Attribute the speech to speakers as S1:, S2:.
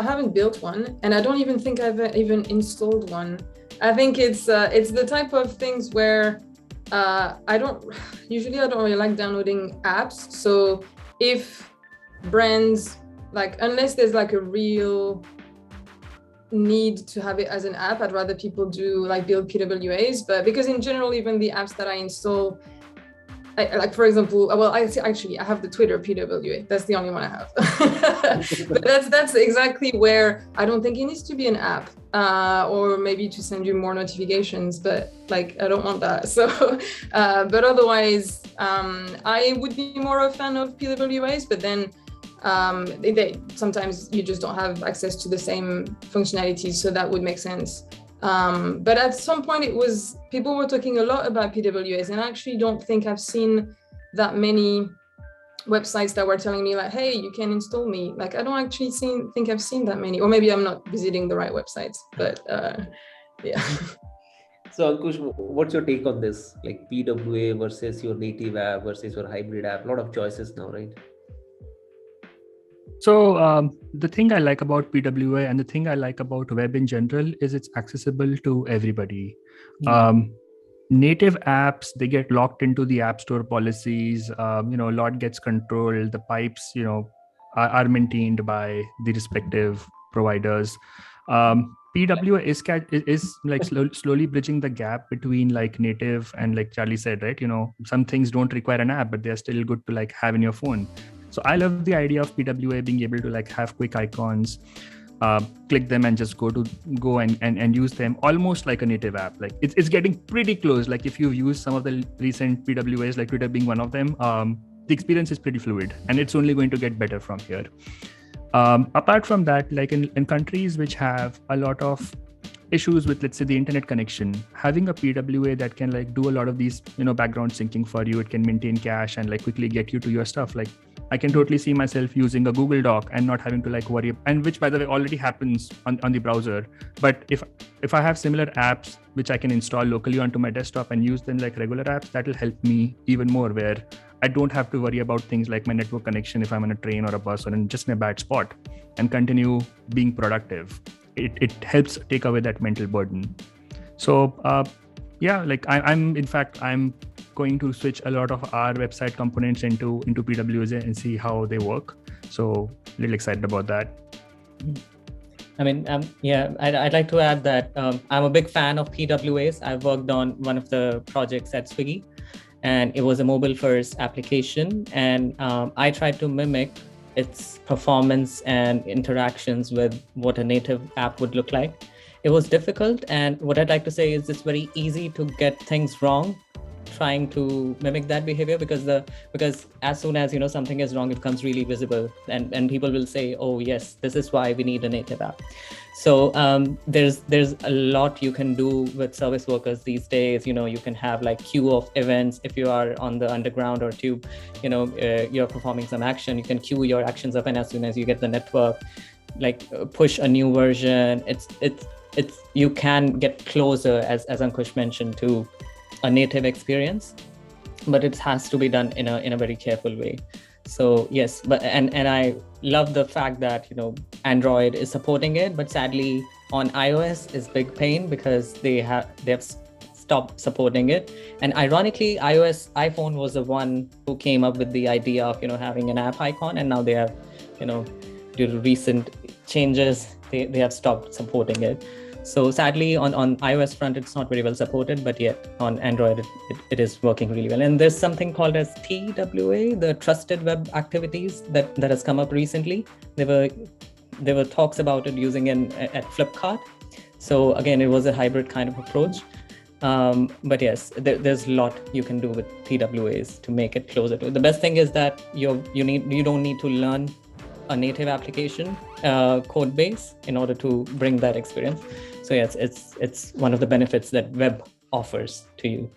S1: haven't built one, and I don't even think I've even installed one. I think it's the type of things where I don't really like downloading apps. So if brands like, unless there's like a real need to have it as an app, I'd rather people do like build PWAs. But because in general, even the apps that I install, like for example, well, I have the Twitter PWA. That's the only one I have. But that's exactly where I don't think it needs to be an app, or maybe to send you more notifications. But like, I don't want that. So, but otherwise, I would be more a fan of PWAs. But then they sometimes you just don't have access to the same functionalities, so that would make sense. But at some point people were talking a lot about PWAs, and I actually don't think I've seen that many websites that were telling me like, hey, you can install me. Like, I don't actually think I've seen that many, or maybe I'm not visiting the right websites, but yeah.
S2: So Ankush, what's your take on this? Like PWA versus your native app versus your hybrid app? A lot of choices now, right?
S3: So the thing I like about PWA and the thing I like about web in general is it's accessible to everybody. Native apps, they get locked into the app store policies. A lot gets controlled. The pipes, are maintained by the respective providers. PWA is like slowly bridging the gap between like native and, like Charlie said, right? Some things don't require an app, but they're still good to like have in your phone. So I love the idea of PWA being able to like have quick icons, click them and just go and use them almost like a native app. Like it's getting pretty close. Like if you've used some of the recent PWAs, like Twitter being one of them, the experience is pretty fluid, and it's only going to get better from here. Apart from that, like in countries which have a lot of issues with, let's say, the internet connection, having a PWA that can like do a lot of these, background syncing for you, it can maintain cache and like quickly get you to your stuff. Like I can totally see myself using a Google Doc and not having to like worry, and which by the way already happens on the browser. But if I have similar apps which I can install locally onto my desktop and use them like regular apps, that will help me even more, where I don't have to worry about things like my network connection if I'm on a train or a bus or in just in a bad spot, and continue being productive. It helps take away that mental burden. So like I'm going to switch a lot of our website components into PWAs and see how they work. So a little excited about that.
S4: I mean, I'd like to add that I'm a big fan of PWAs. I've worked on one of the projects at Swiggy, and it was a mobile first application. And I tried to mimic its performance and interactions with what a native app would look like. It was difficult, and what I'd like to say is it's very easy to get things wrong trying to mimic that behavior, because as soon as something is wrong, it becomes really visible, and people will say, oh yes, this is why we need a native app. So there's a lot you can do with service workers these days. You can have like queue of events. If you are on the underground or tube, you're performing some action, you can queue your actions up, and as soon as you get the network, like push a new version. It's you can get closer, as Ankush mentioned, to a native experience, but it has to be done in a very careful way. So yes, but and I love the fact that Android is supporting it, but sadly on iOS is big pain because they've stopped supporting it. And ironically, iPhone was the one who came up with the idea of having an app icon, and now they have due to recent changes they have stopped supporting it. So sadly, on iOS front, it's not very well supported, but yet on Android, it is working really well. And there's something called as TWA, the Trusted Web Activities, that has come up recently. There were talks about it using at Flipkart. So again, it was a hybrid kind of approach. But yes, there's a lot you can do with PWAs to make it closer to it. The best thing is that you don't need to learn a native application code base in order to bring that experience. So yes, it's one of the benefits that web offers to you.